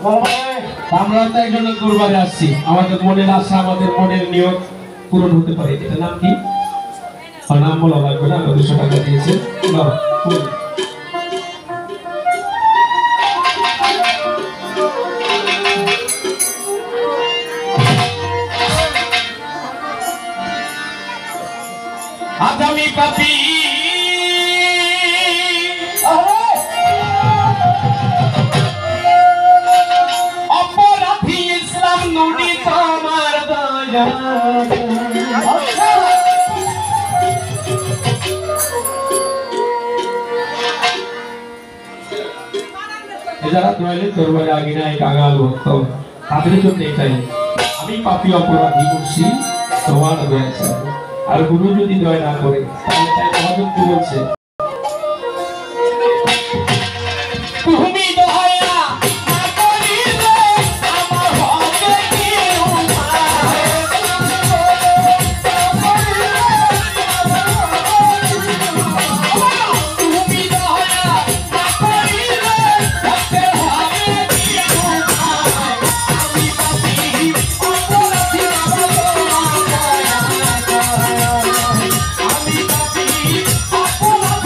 আমরা তো একজন কুরবানি আসছি, আমাদের মনের আশা, আমাদের মনের নিয়ত পূরণ হতে পারে। এটা নাম কি? নাম বলা লাগবে না, 200 টাকা দিয়েছে। আজ আমি পাপী অপরাধী, ইসলাম নবী তোমার দয়া। যারা দয়ালে দরবারে আগে নাই কাঙাল ভক্ত, তাদের জন্য এটাই, আমি পাপী অপরাধী করছি তোমার দয়া চাই। আর গুরু যদি দয়া না করে তাহলে তাই মহাজন কি বলছে? তুমি দয়া না করিলে আমার হবে কি উপায়? তুমি দয়া না করিলে হবে কি উপায়? আমি পাপী অপরাধী, আমি পাপী অপরাধী।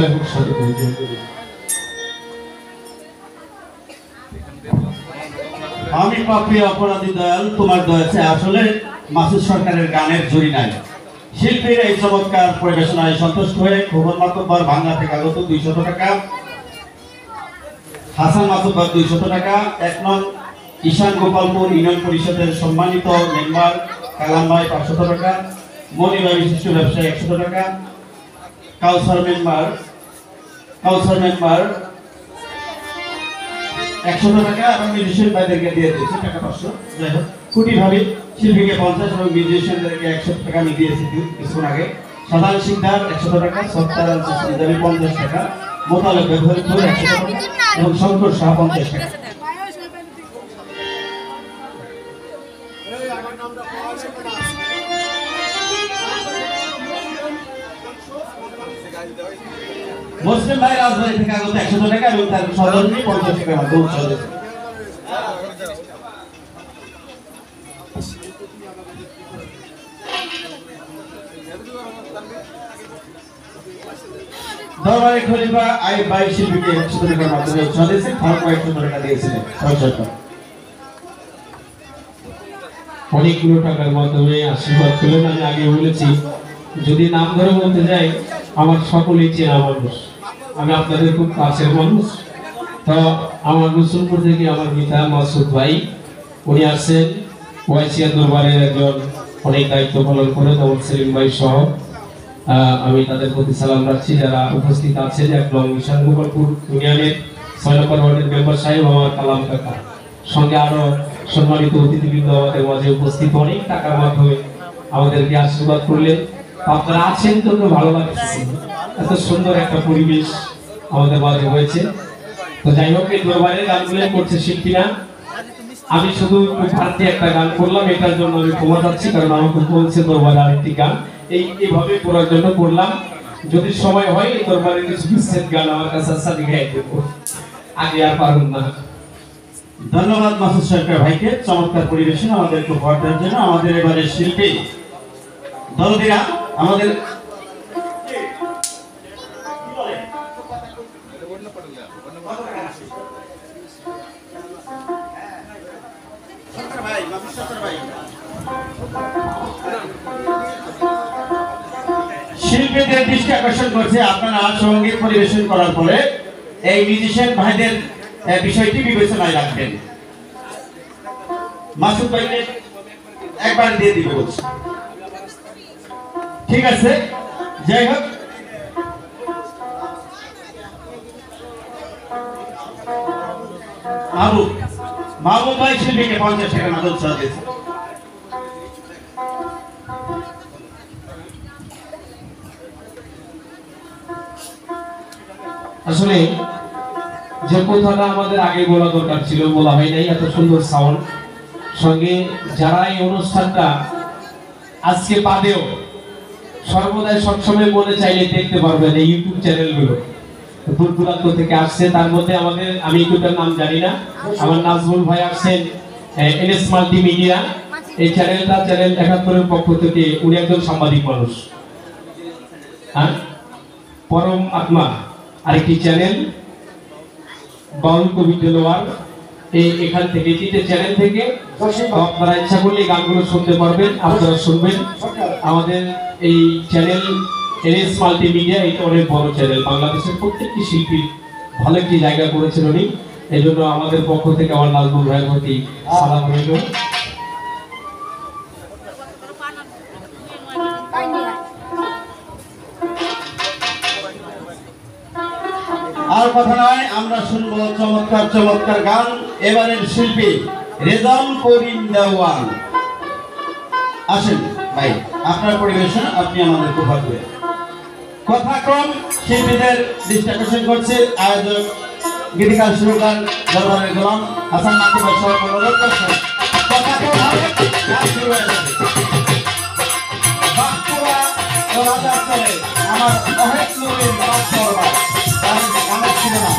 জয় হোক সাধু জয়। আমি পাপী অপরাধী দয়াল, তোমার দয়াছে আসলে মাসুদ সরকারের গানের জুড়ি নাই। শিল্পীর এই চমৎকার পরিবেশনায় সন্তুষ্ট হয়ে খোকন মাতব্বর ভাঙ্গা থেকে আগত 200 টাকা, হাসান মাতব্বর 200 টাকা, 1 নং ঈশান গোপালপুর ইউনিয়ন পরিষদের সম্মানিত মেম্বার কালাম ভাই 500 টাকা, মনিবা বিশিষ্ট ব্যবসায়ী 100 টাকা, কাউসার মেম্বার 100 টাকা এবং মিউজিশিয়ান ভাইদেরকে দিয়ে দিয়েছি টাকা 500। যাই হোক, কুটি ভাবে শিল্পীকে 50 এবং মিউজিশিয়ানদেরকে 100 টাকা আমি দিয়েছি কিছুক্ষণ আগে। সাধারণ শিকদার 100 টাকা, সত্তার 50 টাকা, মোতালেব ব্যবহারিক 100 টাকা এবং শঙ্কর শাহ 50 টাকা। মুসলিম ভাই রাজবাড়ী থেকে আগত 100 টাকা এবং তার সদরনি 50 টাকা মাধ্যমে চলে। দরবারে খলিফা আই বাই শিল্পীকে 100 টাকার মাধ্যমে চলেছে, ফারুক 100 টাকা দিয়েছিলেন। অনেকগুলো টাকার মাধ্যমে আশীর্বাদ পেলেন। আমি আগে বলেছি যদি নাম ধরে বলতে যাই আমার সকলেই চেনা মানুষ, আমি আপনাদের খুব কাছের মানুষ। তো আমার রসুলপুর থেকে আমার পিতা মাসুদ ভাই উনি আসছেন, ওয়াইসিয়া দরবারের একজন অনেক দায়িত্ব পালন করেন, আমার সেলিম ভাই সহ আমি তাদের প্রতি সালাম রাখছি। যারা উপস্থিত আছেন 1 নং ঈশান গোপালপুর ইউনিয়নের 6 নম্বর ওয়ার্ডের মেম্বার সাহেব আমার কালাম কাকা, সঙ্গে আরো সম্মানিত অতিথিবৃন্দ আমাদের মাঝে উপস্থিত অনেক টাকার মাধ্যমে আমাদেরকে আশীর্বাদ করলেন। আপনারা আছেন তো ভালো লাগছে, এত সুন্দর একটা পরিবেশ আমাদের মাঝে হয়েছে। তো যাই হোক, এই দরবারের গানগুলো করছে শিল্পীরা, আমি শুধু ভারতীয় একটা গান করলাম, এটার জন্য আমি ক্ষমা চাচ্ছি, কারণ আমাকে বলছে দরবারে আরেকটি গান এইভাবে করার জন্য করলাম। যদি সময় হয় এই দরবারের কিছু বিচ্ছেদ গান আমার কাছে সাথে গাই দেবো, আগে আর পারুন না। ধন্যবাদ মাসুদ সরকার ভাইকে চমৎকার পরিবেশন আমাদেরকে উপহার দেওয়ার জন্য। আমাদের এবারে শিল্পী দলদিরা আমাদের শিল্পীদের দৃষ্টি আকর্ষণ করছে, আপনারা সঙ্গীত পরিবেশন করার পরে এই মিউজিশিয়ান ভাইদের বিষয়টি বিবেচনায় রাখবেন। মাসুদ ভাইকে একবার দিয়ে দিবে বলছে, ঠিক আছে। যাই হোক, মাহবুব ভাই শিল্পীকে 50 টাকা নগদ উৎসাহ দিয়েছে। আসলে যে কথাটা আমাদের আগে বলা দরকার ছিল বলা হয় নাই, এত সুন্দর সাউন্ড সঙ্গে যারা এই অনুষ্ঠানটা আজকে বাদেও সর্বদাই সবসময় মনে চাইলে দেখতে পারবেন এই ইউটিউব চ্যানেলগুলো দূর দূরান্ত থেকে আসছে। তার মধ্যে আমাদের, আমি ইউটিউবের নাম জানি না, আমার নাজমুল ভাই আসছেন এনএস মাল্টিমিডিয়া, এই চ্যানেল 71 পক্ষ থেকে, উনি একজন সাংবাদিক মানুষ। হ্যাঁ, পরম আত্মা আরেকটি চ্যানেল, বাউল কবি দেলোয়ার, এখান থেকে 3টে চ্যানেল থেকে আপনারা ইচ্ছা করলে গানগুলো শুনতে পারবেন, আপনারা শুনবেন। আমাদের এই চ্যানেল এনএস মাল্টিমিডিয়া, এটা অনেক বড় চ্যানেল, বাংলাদেশের প্রত্যেকটি শিল্পীর ভালো একটি জায়গা করেছেন উনি। এই জন্য আমাদের পক্ষ থেকে আমার নাজমুল ভাইয়ের প্রতি সালাম রইল। আর কথা নয়, আমরা শুনবো চমৎকার চমৎকার গান। এবারের শিল্পী রেজাউল করিম দেওয়ান, আসেন ভাই, আপনার পরিবেশন আপনি আমাদের উপহার দেবেন। কথা কম, শিল্পীদের দৃষ্টি আকর্ষণ করছে আয়োজক গীতিকার সুরকার দরবারের গোলাম হাসান মাহমুদ সহ অনুরোধ করছেন। কথা কম হবে, গান শুরু হয়ে যাবে। বাঁকুড়া ও রাজারচরে আমার অহেক নূরের বাস করবার গানের ছিল না।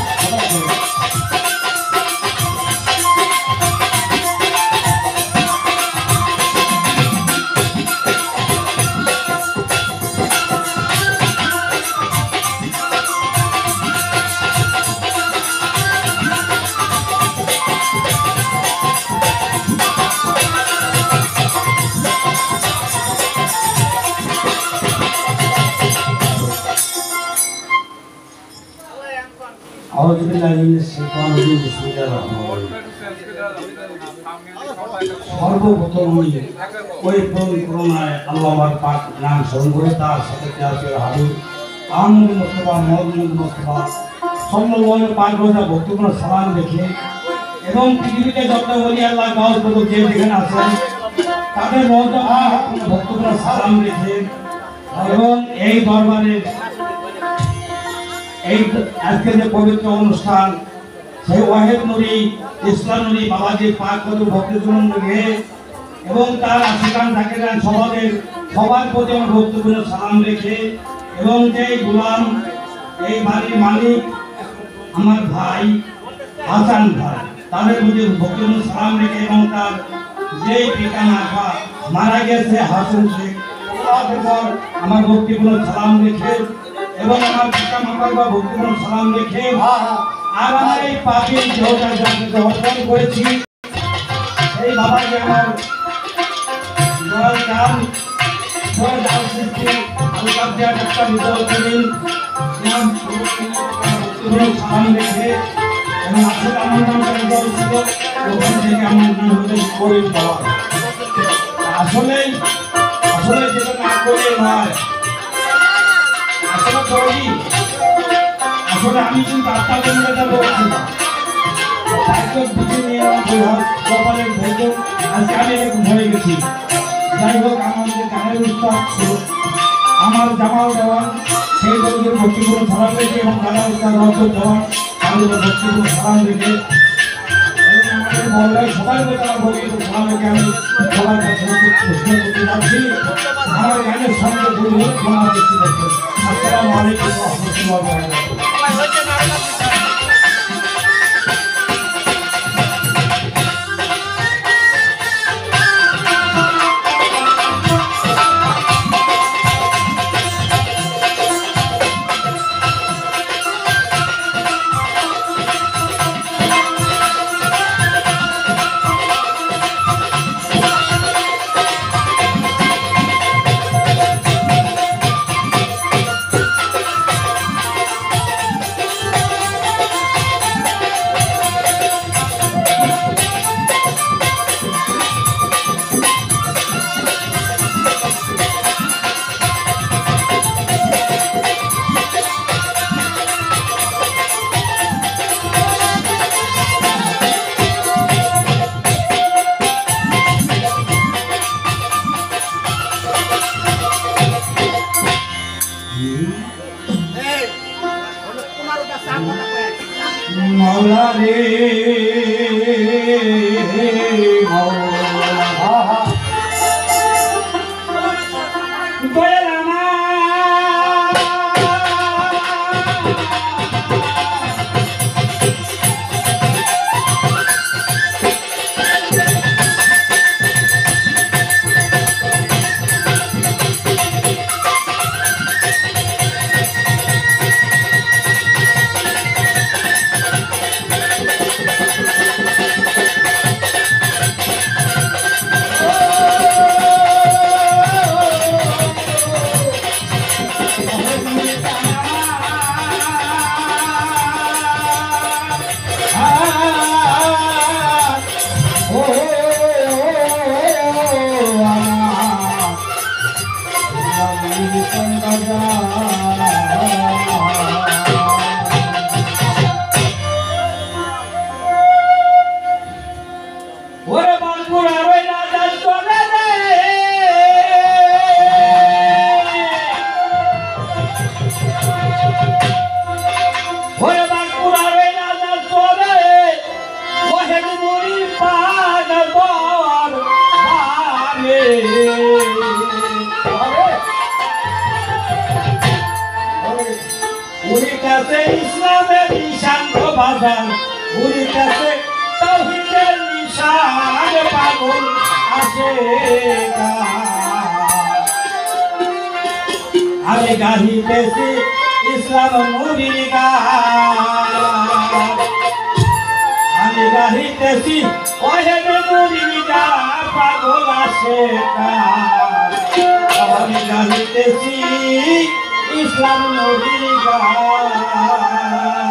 বিল্লাহি মিনাশ শাইতানির রাজিম বিসমিল্লাহির রহমানির রহিম সর্বপ্রথম ওই করুণায় আল্লাহর পাক নাম স্মরণ করে তার সাথে তার হাবিব আহমদ মুস্তাফা মোহাম্মদ মুস্তাফা সাল্লাল্লাহু পাক রোজা ভক্তগুলো সালাম রেখে এবং পৃথিবীতে যত ওলি আল্লাহ গাউস বদল যে যেখানে আছেন তাদের রোজা ভক্তগুলো সালাম রেখে এবং এই দরবারে এই আজকে যে পবিত্র অনুষ্ঠান সেই ওয়াহেদ নুরি ইসলাম নুরি বাবাজি পাক কত ভক্তজন রেখে এবং তার আশিকান জাকিরান সবার প্রতি আমার ভক্তগুলো সালাম রেখে এবং যে গোলাম এই বাড়ির মালিক আমার ভাই হাসান ভাই তাদের প্রতি ভক্তগুলো সালাম রেখে এবং তার যে পিতা মাতা মারা গেছে হাসান শেখ তাদের পর আমার ভক্তিগুলো সালাম রেখে এবং আমার পিতা মাতার বা ভক্তিগুলো সালাম রেখে আর আমার এই পাপির দেহটা যাকে অর্পণ করেছি এই বাবাকে আমার জয় গান জয় দাল সৃষ্টি আল্লাহ দেয়া একটা বিতরণ করেন নাম ভক্তিগুলো সালাম রেখে এবং আসলে আমার নাম জয় ছিল ওখান থেকে আমার নাম হতে করিম বাবা আসলে যেটা না করে নয় আসলে করি আসলে আমি কিন্তু আপনাদের মধ্যে বলছি না দায়িত্ব বুঝে নিয়ে সকালের ভেতর আজকে আমি এরকম হয়ে গেছি যাই হোক আমাদের গানের উৎসব ছিল আমার জামাল দেওয়ান সেই লোকের ভক্তিগুলো সালাম রেখে এবং গানের উৎসব রঞ্জন দেওয়ান আমাদের ভক্তিগুলো সালাম রেখে সবাই বলতে আমার ভক্তিগুলো সালাম রেখে আমি সবার কাছে প্রশ্ন করতে যাচ্ছি আমার গানের সঙ্গে গুরু হয়ে ক্ষমা দেখতে দেখবেন আসসালামু আলাইকুম ওয়া রাহমাতুল্লাহি ওয়া বারাকাতুহু মৌলা রে মৌলা দয়াল ইসলামের নিশান বাজান উনি কাছে তাওহীদের নিশান পাগল আছে আমি গাহিতেছি ইসলাম নবীর গান আমি গাহিতেছি ওহেদ নবীর গান পাগল আছে আমি গাহিতেছি ইসলাম নবীর গান